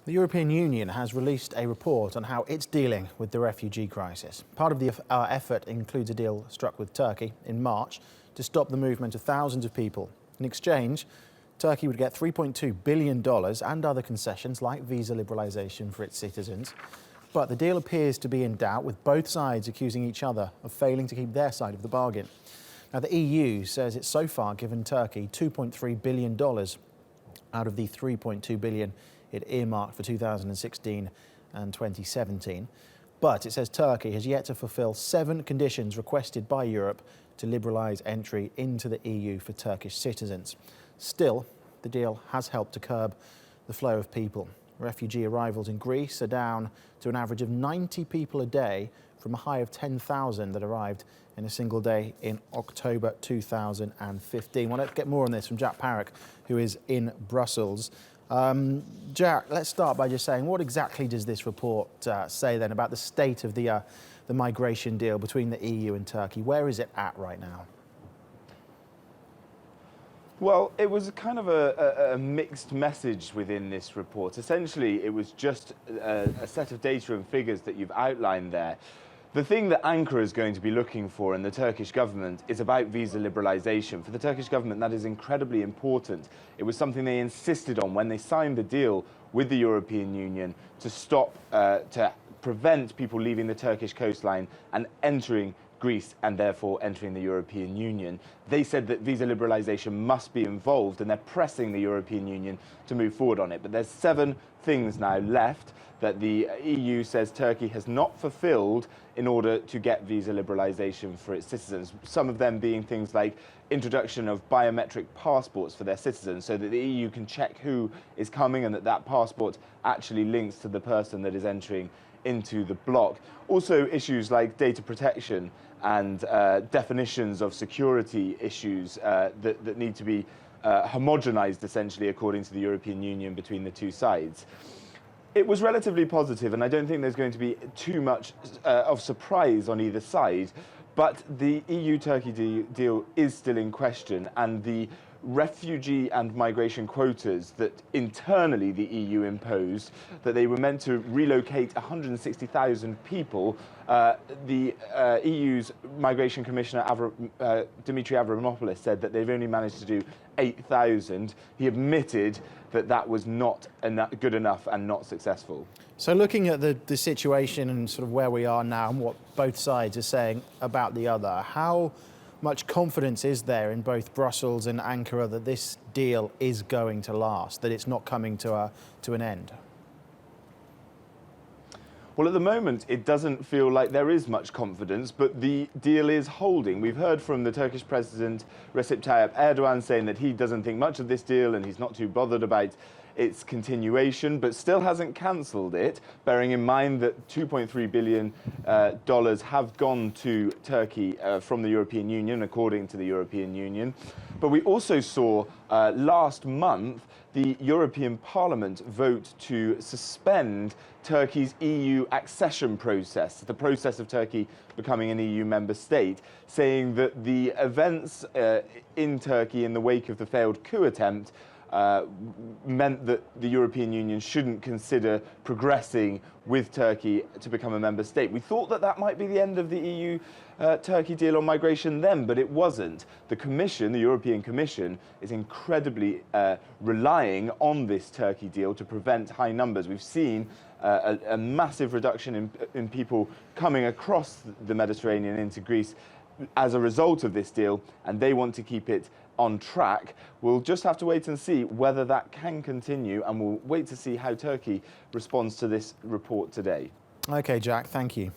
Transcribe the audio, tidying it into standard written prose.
The European Union has released a report on how it's dealing with the refugee crisis. Part of the effort includes a deal struck with Turkey in March to stop the movement of thousands of people. In exchange, Turkey would get $3.2 billion and other concessions like visa liberalisation for its citizens. But the deal appears to be in doubt, with both sides accusing each other of failing to keep their side of the bargain. Now, the EU says it's so far given Turkey $2.3 billion out of the $3.2 billion it earmarked for 2016 and 2017. But it says Turkey has yet to fulfil 7 conditions requested by Europe to liberalise entry into the EU for Turkish citizens. Still, the deal has helped to curb the flow of people. Refugee arrivals in Greece are down to an average of 90 people a day from a high of 10,000 that arrived in a single day in October 2015. Well, let's get more on this from Jack Parrock, who is in Brussels. Jack, let's start by just saying, what exactly does this report say then about the state of the migration deal between the EU and Turkey? Where is it at right now? Well, it was kind of a mixed message within this report. Essentially, it was just a set of data and figures that you've outlined there. The thing that Ankara is going to be looking for in the Turkish government is about visa liberalisation. For the Turkish government, that is incredibly important. It was something they insisted on when they signed the deal with the European Union to stop, to prevent people leaving the Turkish coastline and entering Greece and therefore entering the European Union. They said that visa liberalisation must be involved, and they're pressing the European Union to move forward on it. But there's 7 things now left that the EU says Turkey has not fulfilled in order to get visa liberalisation for its citizens. Some of them being things like introduction of biometric passports for their citizens, so that the EU can check who is coming and that passport actually links to the person that is entering into the bloc. Also, issues like data protection and definitions of security issues that need to be homogenised, essentially, according to the European Union between the two sides. It was relatively positive, and I don't think there's going to be too much of surprise on either side. But the EU-Turkey deal is still in question, and the refugee and migration quotas that internally the EU imposed, that they were meant to relocate 160,000 people. The EU's Migration Commissioner Dimitri Avramopoulos said that they've only managed to do 8,000. He admitted that that was not good enough and not successful. So looking at the situation and sort of where we are now and what both sides are saying about the other, how much confidence is there in both Brussels and Ankara that this deal is going to last, that it's not coming to an end? Well, at the moment, it doesn't feel like there is much confidence, but the deal is holding. We've heard from the Turkish President Recep Tayyip Erdogan saying that he doesn't think much of this deal and he's not too bothered about its continuation, but still hasn't cancelled it, bearing in mind that $2.3 billion have gone to Turkey from the European Union, according to the European Union. But we also saw last month the European Parliament vote to suspend Turkey's EU accession process, the process of Turkey becoming an EU member state, saying that the events in Turkey in the wake of the failed coup attempt meant that the European Union shouldn't consider progressing with Turkey to become a member state. We thought that that might be the end of the EU-Turkey deal on migration then, but it wasn't. The Commission, the European Commission, is incredibly relying on this Turkey deal to prevent high numbers. We've seen a massive reduction in people coming across the Mediterranean into Greece as a result of this deal, and they want to keep it on track. We'll just have to wait and see whether that can continue, and we'll wait to see how Turkey responds to this report today. OK, Jack, thank you.